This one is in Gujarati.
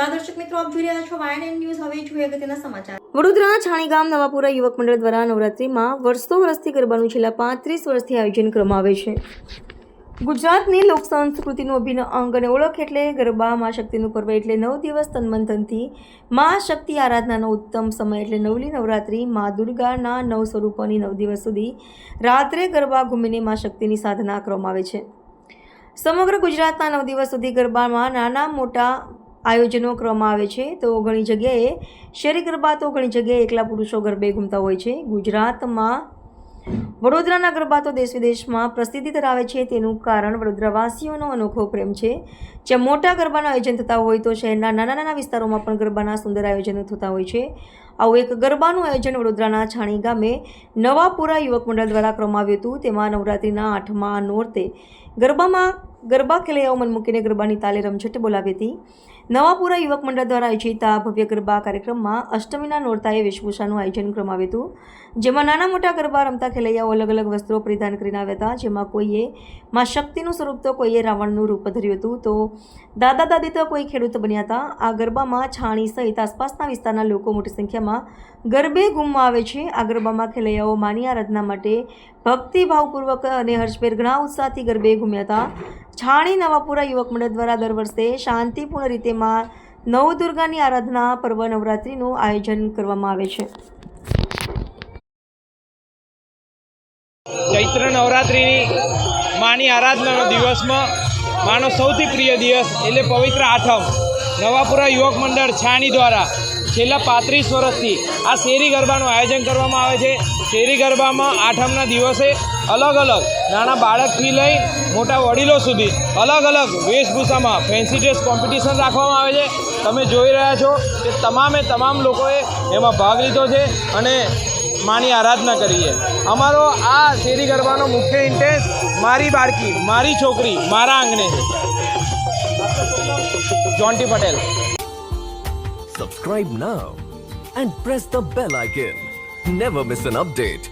દર્શક મિત્રો, આપ જોઈ રહ્યા છો YNN ન્યૂઝ. હવે જોઈએ અગત્યના સમાચાર. વડોદરા છાણીગામ નવાપુરા યુવક મંડળ દ્વારા નવરાત્રિમાં વર્ષથી ગરબાનું છેલ્લા 35 વર્ષથી આયોજન કરવામાં આવે છે. ગુજરાતની લોક સંસ્કૃતિનું અભિન્ન અંગ અને ઓળખ એટલે ગરબા. મા શક્તિનું પર્વ એટલે 9 દિવસ તન મન ધનથી મા શક્તિ આરાધનાનો ઉત્તમ સમય એટલે નવલી નવરાત્રિ. મા દુર્ગાના 9 સ્વરૂપોની 9 દિવસ સુધી રાત્રે ગરબા ઘૂમીને મા શક્તિની સાધના કરવામાં આવે છે. સમગ્ર ગુજરાતના 9 દિવસ સુધી ગરબામાં નાના મોટા આયોજનો કરવામાં આવે છે. તો ઘણી જગ્યાએ શેરી ગરબા તો ઘણી જગ્યાએ એકલા પુરુષો ગરબે ઘૂમતા હોય છે. ગુજરાતમાં વડોદરાના ગરબા તો દેશ વિદેશમાં પ્રસિદ્ધિ ધરાવે છે. તેનું કારણ વડોદરાવાસીઓનો અનોખો પ્રેમ છે. જ્યાં મોટા ગરબાના આયોજન થતા હોય તો શહેરના નાના નાના વિસ્તારોમાં પણ ગરબાના સુંદર આયોજનો થતા હોય છે. આવું એક ગરબાનું આયોજન વડોદરાના છાણી ગામે નવાપુરા યુવક મંડળ દ્વારા કરવામાં આવ્યું હતું. તેમાં નવરાત્રિના 8મા નોરતે ગરબા ખેલૈયાઓ મન મૂકીને ગરબાની તાલે રમઝટ બોલાવી હતી. નવાપુરા યુવક મંડળ દ્વારા આયોજિત આ ભવ્ય ગરબા કાર્યક્રમમાં અષ્ટમીના નોરતાએ વેશભૂષાનું આયોજન કરવામાં આવ્યું હતું. જેમાં નાના મોટા ગરબા રમતા ખેલૈયાઓ અલગ અલગ વસ્ત્રો પરિધાન કરીને આવ્યા હતા. જેમાં કોઈએ મા શક્તિનું સ્વરૂપ તો કોઈએ રાવણનું રૂપ ધર્યું હતું. તો દાદા દાદી તો કોઈ ખેડૂત બન્યા હતા. આ ગરબામાં છાણી સહિત આસપાસના વિસ્તારના લોકો મોટી સંખ્યામાં ગરબે ઘૂમવા આવે છે. આ ગરબામાં ખેલૈયાઓ માની આરાધના માટે ભક્તિભાવપૂર્વક અને હર્ષભેર ઘણા ઉત્સાહથી ગરબે ઘૂમ્યા હતા. છાણી નવાપુરા યુવક મંડળ દ્વારા દર વર્ષે શાંતિપૂર્ણ રીતે માં નવદુર્ગાની આરાધના પર્વ નવરાત્રિનું આયોજન કરવામાં આવે છે. ચૈત્ર નવરાત્રિની માની આરાધનાનો દિવસમાં માનો સૌથી પ્રિય દિવસ એટલે પવિત્ર આઠમ નવાપુરા યુવક મંડળ છાણી દ્વારા છેલ્લા 35 વર્ષથી આ શેરી ગરબાનું આયોજન કરવામાં આવે છે. શેરી ગરબામાં આઠમના દિવસે અલગ અલગ નાના બાળકથી લઈ મોટા વડીલો સુધી અલગ અલગ વેશભૂષામાં ફેન્સી ડ્રેસ કોમ્પિટિશન રાખવામાં આવે છે. તમે જોઈ રહ્યા છો કે તમામ લોકોએ એમાં ભાગ લીધો છે અને માની આરાધના કરી છે. અમારો આ શેરી ગરબાનો મુખ્ય ઇન્ટેન્સ મારી બાળકી, મારી છોકરી, મારા આંગણે છે. જોન્ટી Patel. Subscribe now and press the bell icon. Never miss an update.